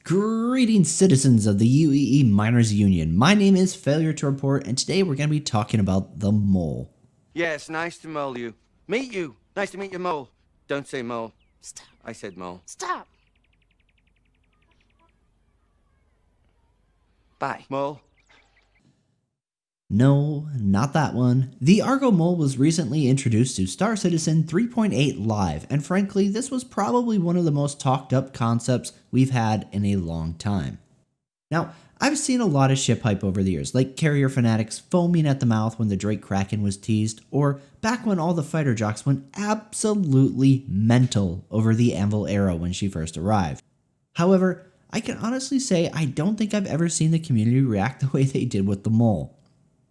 Greetings, citizens of the UEE Miners Union. My name is FailureToReport, and today we're going to be talking about the mole. Yes, nice to mole you. Meet you. Nice to meet you, mole. Don't say mole. Stop. I said mole. Stop. Bye, mole. No, not that one. The Argo mole was recently introduced to Star Citizen 3.8 Live, and frankly, this was probably one of the most talked up concepts we've had in a long time. Now, I've seen a lot of ship hype over the years, like carrier fanatics foaming at the mouth when the Drake Kraken was teased, or back when all the fighter jocks went absolutely mental over the Anvil Arrow when she first arrived. However, I can honestly say I don't think I've ever seen the community react the way they did with the mole.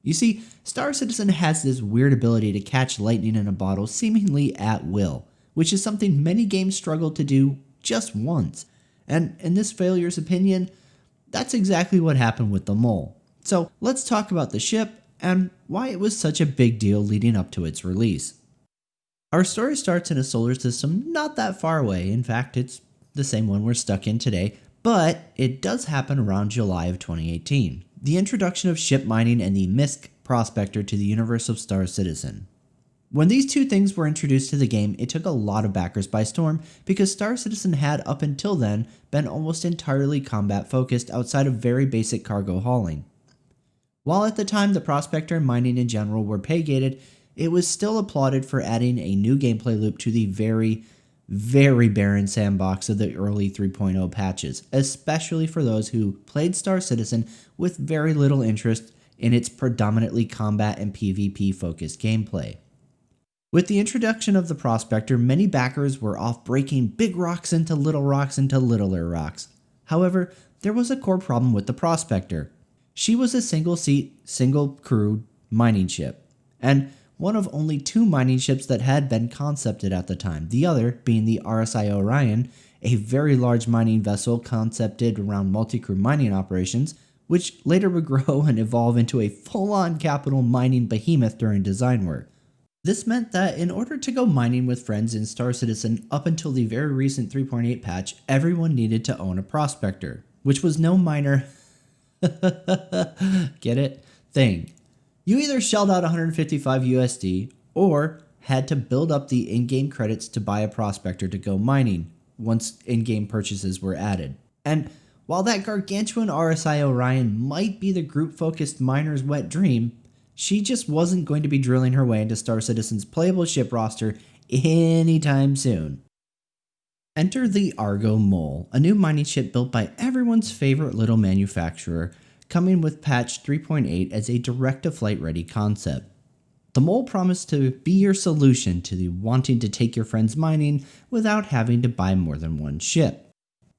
You see, Star Citizen has this weird ability to catch lightning in a bottle seemingly at will, which is something many games struggle to do just once. And in this failure's opinion, that's exactly what happened with the mole. So let's talk about the ship and why it was such a big deal leading up to its release. Our story starts in a solar system not that far away. In fact, it's the same one we're stuck in today, but it does happen around July of 2018. The introduction of ship mining and the MISC prospector to the universe of Star Citizen. When these two things were introduced to the game, it took a lot of backers by storm because Star Citizen had up until then been almost entirely combat focused outside of very basic cargo hauling. While at the time the prospector and mining in general were pay-gated, it was still applauded for adding a new gameplay loop to the very barren sandbox of the early 3.0 patches, especially for those who played Star Citizen with very little interest in its predominantly combat and PvP focused gameplay. With the introduction of the prospector, many backers were off breaking big rocks into littler rocks. However, there was a core problem with the prospector. She was a single-seat, single-crew mining ship, and one of only two mining ships that had been concepted at the time, the other being the RSI Orion, a very large mining vessel concepted around Multicrew Mining operations, which later would grow and evolve into a full-on capital mining behemoth during design work. This meant that in order to go mining with friends in Star Citizen up until the very recent 3.8 patch, everyone needed to own a prospector, which was no minor get it? Thing. You either shelled out 155 USD or had to build up the in-game credits to buy a prospector to go mining once in-game purchases were added. And while that gargantuan RSI Orion might be the group-focused miner's wet dream, she just wasn't going to be drilling her way into Star Citizen's playable ship roster anytime soon. Enter the Argo Mole, a new mining ship built by everyone's favorite little manufacturer, coming with patch 3.8 as a direct-to-flight ready concept. The mole promised to be your solution to the wanting to take your friends mining without having to buy more than one ship.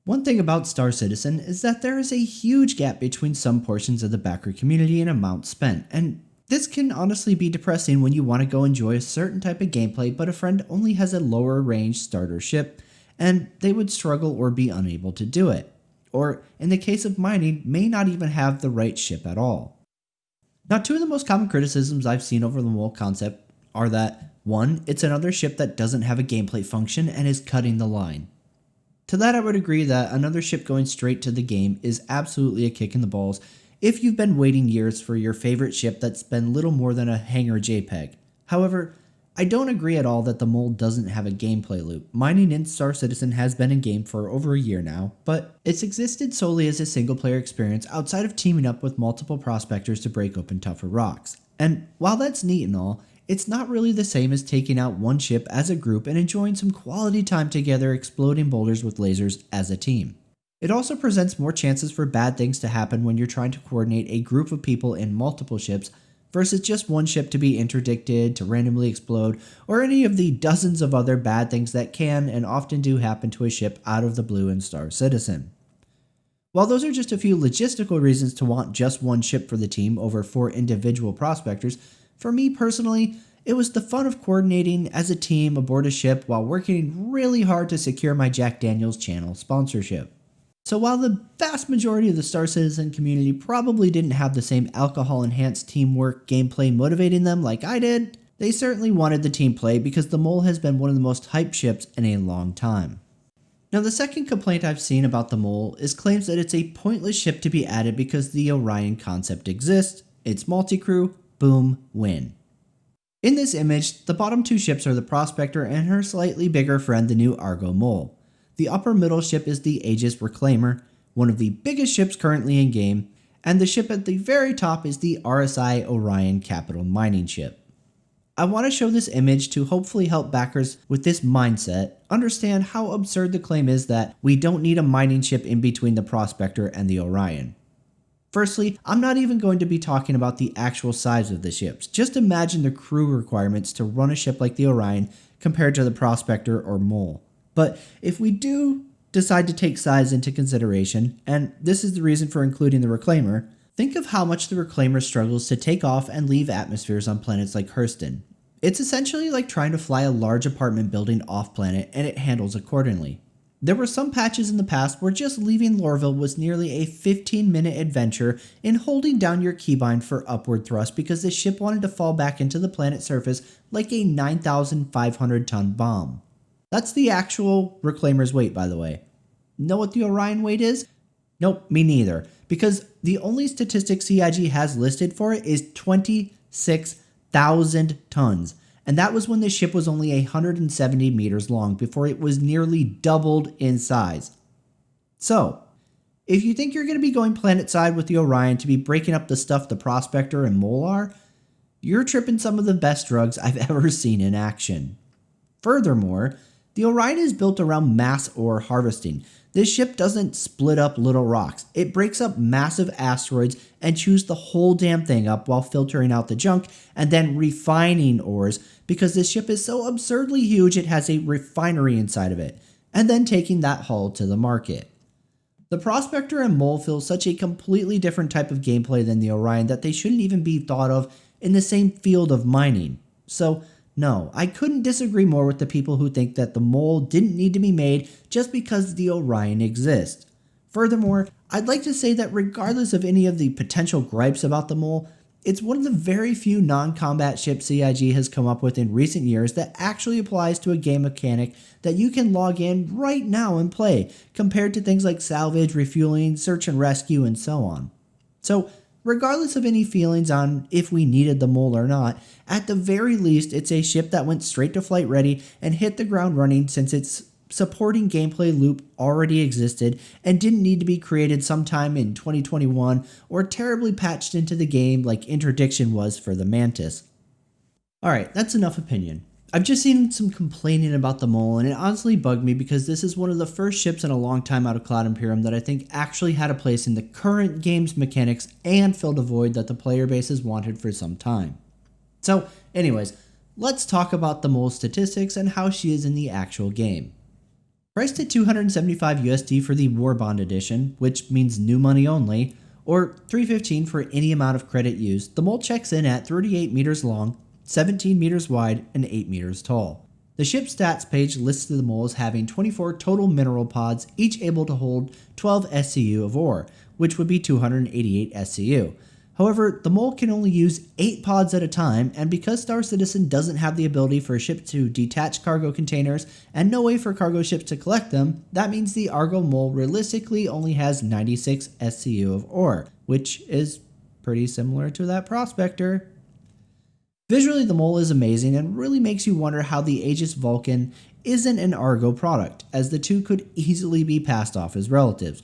One thing about Star Citizen is that there is a huge gap between some portions of the backer community and amount spent, and this can honestly be depressing when you want to go enjoy a certain type of gameplay but a friend only has a lower range starter ship and they would struggle or be unable to do it. Or, in the case of mining, may not even have the right ship at all. Now, two of the most common criticisms I've seen over the mole concept are that, one, it's another ship that doesn't have a gameplay function and is cutting the line. To that I would agree that another ship going straight to the game is absolutely a kick in the balls if you've been waiting years for your favorite ship that's been little more than a hangar JPEG. However, I don't agree at all that the mole doesn't have a gameplay loop. Mining in Star Citizen has been in game for over a year now, but it's existed solely as a single player experience outside of teaming up with multiple prospectors to break open tougher rocks. And while that's neat and all, it's not really the same as taking out one ship as a group and enjoying some quality time together exploding boulders with lasers as a team. It also presents more chances for bad things to happen when you're trying to coordinate a group of people in multiple ships versus just one ship to be interdicted, to randomly explode, or any of the dozens of other bad things that can and often do happen to a ship out of the blue in Star Citizen. While those are just a few logistical reasons to want just one ship for the team over 4 individual prospectors, for me personally, it was the fun of coordinating as a team aboard a ship while working really hard to secure my Jack Daniels channel sponsorship. So while the vast majority of the Star Citizen community probably didn't have the same alcohol-enhanced teamwork gameplay motivating them like I did, they certainly wanted the team play because the mole has been one of the most hyped ships in a long time. Now, the second complaint I've seen about the Mole is claims that it's a pointless ship to be added because the Orion concept exists, it's multicrew, boom, win. In this image, the bottom two ships are the Prospector and her slightly bigger friend, the new Argo Mole. The upper middle ship is the Aegis Reclaimer, one of the biggest ships currently in game, and the ship at the very top is the RSI Orion Capital Mining ship. I want to show this image to hopefully help backers with this mindset understand how absurd the claim is that we don't need a mining ship in between the Prospector and the Orion. Firstly, I'm not even going to be talking about the actual size of the ships. Just imagine the crew requirements to run a ship like the Orion compared to the Prospector or Mole. But if we do decide to take size into consideration, and this is the reason for including the Reclaimer, think of how much the Reclaimer struggles to take off and leave atmospheres on planets like Hurston. It's essentially like trying to fly a large apartment building off planet, and it handles accordingly. There were some patches in the past where just leaving Lorville was nearly a 15-minute adventure in holding down your keybind for upward thrust because the ship wanted to fall back into the planet's surface like a 9,500-ton bomb. That's the actual Reclaimer's weight, by the way. Know what the Orion weight is? Nope, me neither, because the only statistic CIG has listed for it is 26,000 tons. And that was when the ship was only 170 meters long before it was nearly doubled in size. So, if you think you're going to be going planet-side with the Orion to be breaking up the stuff the Prospector and Mole are, you're tripping some of the best drugs I've ever seen in action. Furthermore, the Orion is built around mass ore harvesting. This ship doesn't split up little rocks. It breaks up massive asteroids and chews the whole damn thing up while filtering out the junk and then refining ores because this ship is so absurdly huge it has a refinery inside of it, and then taking that hull to the market. The Prospector and Mole feel such a completely different type of gameplay than the Orion that they shouldn't even be thought of in the same field of mining. So, no, I couldn't disagree more with the people who think that the Mole didn't need to be made just because the Orion exists. Furthermore, I'd like to say that regardless of any of the potential gripes about the Mole, it's one of the very few non-combat ships CIG has come up with in recent years that actually applies to a game mechanic that you can log in right now and play, compared to things like salvage, refueling, search and rescue, and so on. So, regardless of any feelings on if we needed the Mole or not, at the very least it's a ship that went straight to flight ready and hit the ground running since its supporting gameplay loop already existed and didn't need to be created sometime in 2021 or terribly patched into the game like Interdiction was for the Mantis. Alright, that's enough opinion. I've just seen some complaining about the Mole, and it honestly bugged me because this is one of the first ships in a long time out of Cloud Imperium that I think actually had a place in the current game's mechanics and filled a void that the player base has wanted for some time. So anyways, let's talk about the Mole's statistics and how she is in the actual game. Priced at $275 USD for the War Bond edition, which means new money only, or $315 for any amount of credit used, the Mole checks in at 38 meters long, 17 meters wide, and 8 meters tall. The ship's stats page lists the Mole as having 24 total mineral pods, each able to hold 12 SCU of ore, which would be 288 SCU. However, the Mole can only use 8 pods at a time, and because Star Citizen doesn't have the ability for a ship to detach cargo containers and no way for cargo ships to collect them, that means the Argo Mole realistically only has 96 SCU of ore, which is pretty similar to that Prospector. Visually, the Mole is amazing and really makes you wonder how the Aegis Vulcan isn't an Argo product, as the two could easily be passed off as relatives.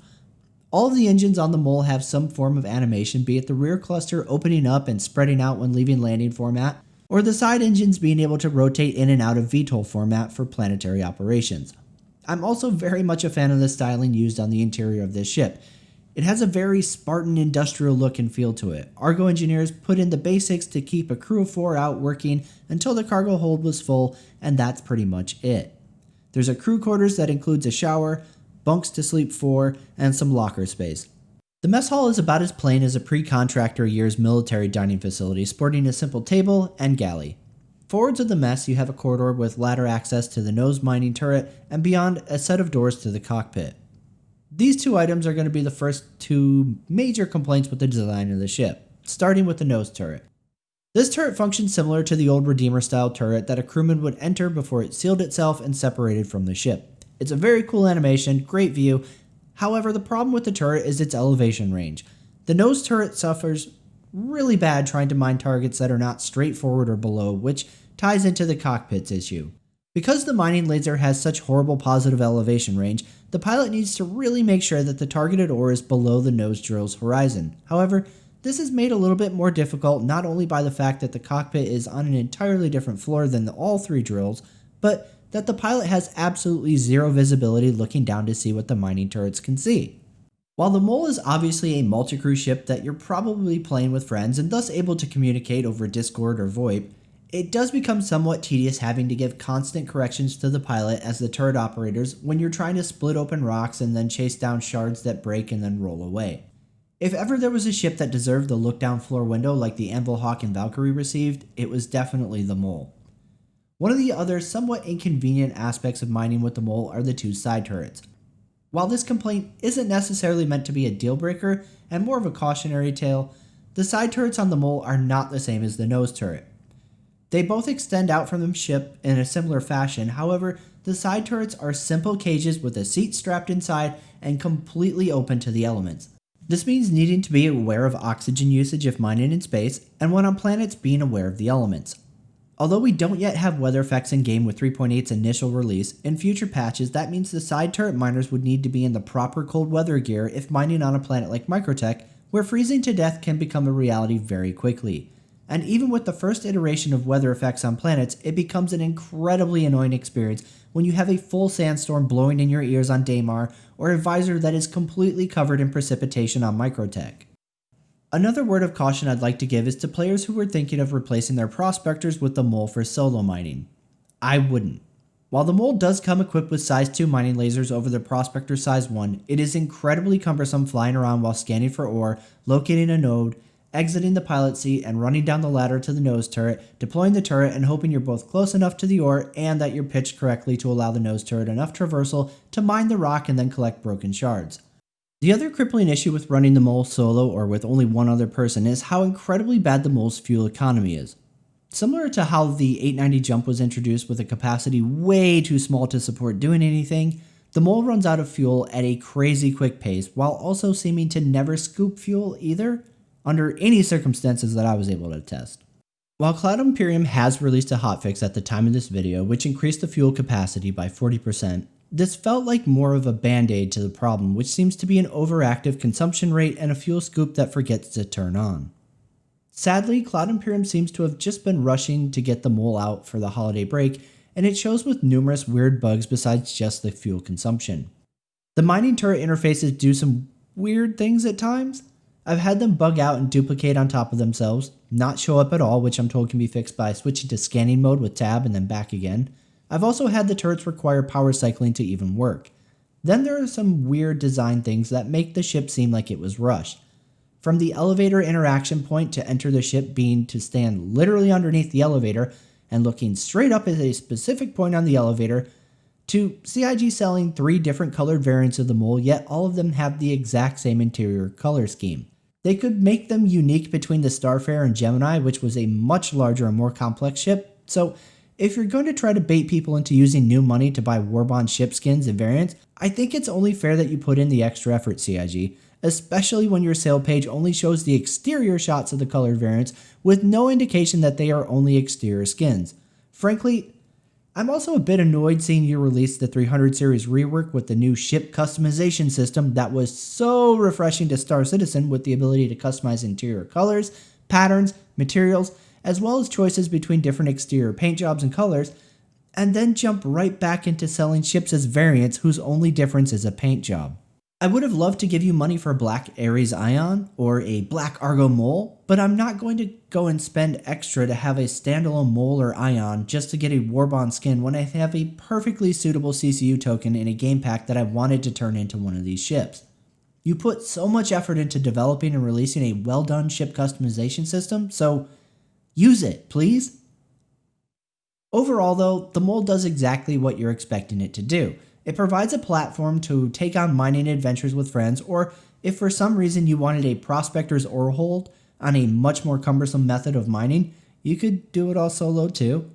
All of the engines on the Mole have some form of animation, be it the rear cluster opening up and spreading out when leaving landing format, or the side engines being able to rotate in and out of VTOL format for planetary operations. I'm also very much a fan of the styling used on the interior of this ship. It has a very Spartan industrial look and feel to it. Argo engineers put in the basics to keep a crew of 4 out working until the cargo hold was full, and that's pretty much it. There's a crew quarters that includes a shower, bunks to sleep 4, and some locker space. The mess hall is about as plain as a pre-contractor year's military dining facility, sporting a simple table and galley. Forwards of the mess, you have a corridor with ladder access to the nose mining turret, and beyond, a set of doors to the cockpit. These two items are going to be the first two major complaints with the design of the ship, starting with the nose turret. This turret functions similar to the old Redeemer-style turret that a crewman would enter before it sealed itself and separated from the ship. It's a very cool animation, great view. However, the problem with the turret is its elevation range. The nose turret suffers really bad trying to mine targets that are not straightforward or below, which ties into the cockpit's issue. Because the mining laser has such horrible positive elevation range, the pilot needs to really make sure that the targeted ore is below the nose drill's horizon. However, this is made a little bit more difficult not only by the fact that the cockpit is on an entirely different floor than all three drills, but that the pilot has absolutely zero visibility looking down to see what the mining turrets can see. While the Mole is obviously a multi-crew ship that you're probably playing with friends and thus able to communicate over Discord or VoIP, it does become somewhat tedious having to give constant corrections to the pilot as the turret operators when you're trying to split open rocks and then chase down shards that break and then roll away. If ever there was a ship that deserved the look-down floor window like the Anvil Hawk and Valkyrie received, it was definitely the Mole. One of the other somewhat inconvenient aspects of mining with the Mole are the two side turrets. While this complaint isn't necessarily meant to be a deal breaker and more of a cautionary tale, the side turrets on the Mole are not the same as the nose turret. They both extend out from the ship in a similar fashion, however, the side turrets are simple cages with a seat strapped inside and completely open to the elements. This means needing to be aware of oxygen usage if mining in space, and when on planets being aware of the elements. Although we don't yet have weather effects in game with 3.8's initial release, in future patches that means the side turret miners would need to be in the proper cold weather gear if mining on a planet like Microtech, where freezing to death can become a reality very quickly. And even with the first iteration of weather effects on planets, it becomes an incredibly annoying experience when you have a full sandstorm blowing in your ears on Daymar or a visor that is completely covered in precipitation on Microtech. Another word of caution I'd like to give is to players who are thinking of replacing their prospectors with the Mole for solo mining. I wouldn't. While the Mole does come equipped with size 2 mining lasers over the prospector size 1, it is incredibly cumbersome flying around while scanning for ore, locating a node, exiting the pilot seat and running down the ladder to the nose turret, deploying the turret and hoping you're both close enough to the ore and that you're pitched correctly to allow the nose turret enough traversal to mine the rock and then collect broken shards. The other crippling issue with running the Mole solo or with only one other person is how incredibly bad the Mole's fuel economy is. Similar to how the 890 jump was introduced with a capacity way too small to support doing anything, the Mole runs out of fuel at a crazy quick pace while also seeming to never scoop fuel either, under any circumstances that I was able to test. While Cloud Imperium has released a hotfix at the time of this video which increased the fuel capacity by 40%, this felt like more of a band-aid to the problem, which seems to be an overactive consumption rate and a fuel scoop that forgets to turn on. Sadly, Cloud Imperium seems to have just been rushing to get the Mole out for the holiday break, and it shows with numerous weird bugs besides just the fuel consumption. The mining turret interfaces do some weird things at times. I've had them bug out and duplicate on top of themselves, not show up at all, which I'm told can be fixed by switching to scanning mode with tab and then back again. I've also had the turrets require power cycling to even work. Then there are some weird design things that make the ship seem like it was rushed. From the elevator interaction point to enter the ship being to stand literally underneath the elevator and looking straight up at a specific point on the elevator, to CIG selling 3 different colored variants of the Mole, yet all of them have the exact same interior color scheme. They could make them unique between the Starfarer and Gemini, which was a much larger and more complex ship, so if you're going to try to bait people into using new money to buy Warbond ship skins and variants, I think it's only fair that you put in the extra effort, CIG, especially when your sale page only shows the exterior shots of the colored variants with no indication that they are only exterior skins. Frankly, I'm also a bit annoyed seeing you release the 300 series rework with the new ship customization system that was so refreshing to Star Citizen with the ability to customize interior colors, patterns, materials, as well as choices between different exterior paint jobs and colors, and then jump right back into selling ships as variants whose only difference is a paint job. I would have loved to give you money for a black Ares Ion or a black Argo Mole, but I'm not going to go and spend extra to have a standalone Mole or Ion just to get a Warbond skin when I have a perfectly suitable CCU token in a game pack that I wanted to turn into one of these ships. You put so much effort into developing and releasing a well done ship customization system, so use it, please. Overall though, the Mole does exactly what you're expecting it to do. It provides a platform to take on mining adventures with friends, or if for some reason you wanted a prospector's ore hold on a much more cumbersome method of mining, you could do it all solo too.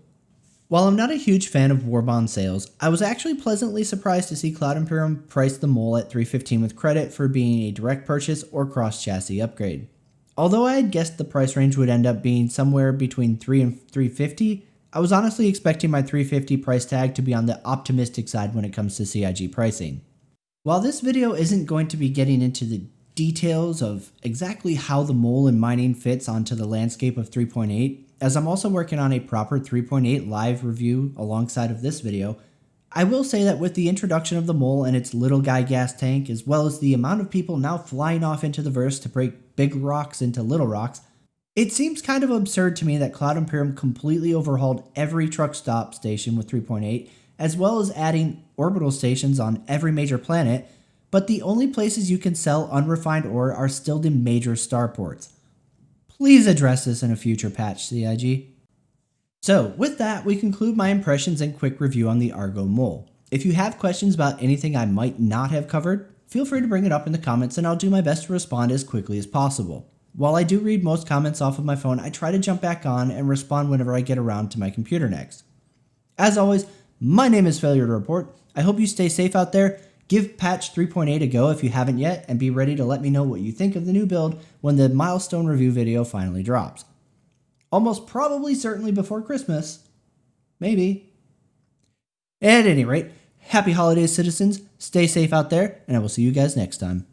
While I'm not a huge fan of war bond sales, I was actually pleasantly surprised to see Cloud Imperium price the mole at $315 with credit for being a direct purchase or cross-chassis upgrade. Although I had guessed the price range would end up being somewhere between $3 and $350, I was honestly expecting my $350 price tag to be on the optimistic side when it comes to CIG pricing. While this video isn't going to be getting into the details of exactly how the mole in mining fits onto the landscape of 3.8, as I'm also working on a proper 3.8 live review alongside of this video, I will say that with the introduction of the mole and its little guy gas tank, as well as the amount of people now flying off into the verse to break big rocks into little rocks, it seems kind of absurd to me that Cloud Imperium completely overhauled every truck stop station with 3.8, as well as adding orbital stations on every major planet, but the only places you can sell unrefined ore are still the major starports. Please address this in a future patch, CIG. So, with that, we conclude my impressions and quick review on the Argo mole. If you have questions about anything I might not have covered, feel free to bring it up in the comments and I'll do my best to respond as quickly as possible. While I do read most comments off of my phone, I try to jump back on and respond whenever I get around to my computer next. As always, my name is FailureToReport. I hope you stay safe out there. Give patch 3.8 a go if you haven't yet, and be ready to let me know what you think of the new build when the milestone review video finally drops. Almost probably certainly before Christmas. Maybe. At any rate, happy holidays, citizens. Stay safe out there, and I will see you guys next time.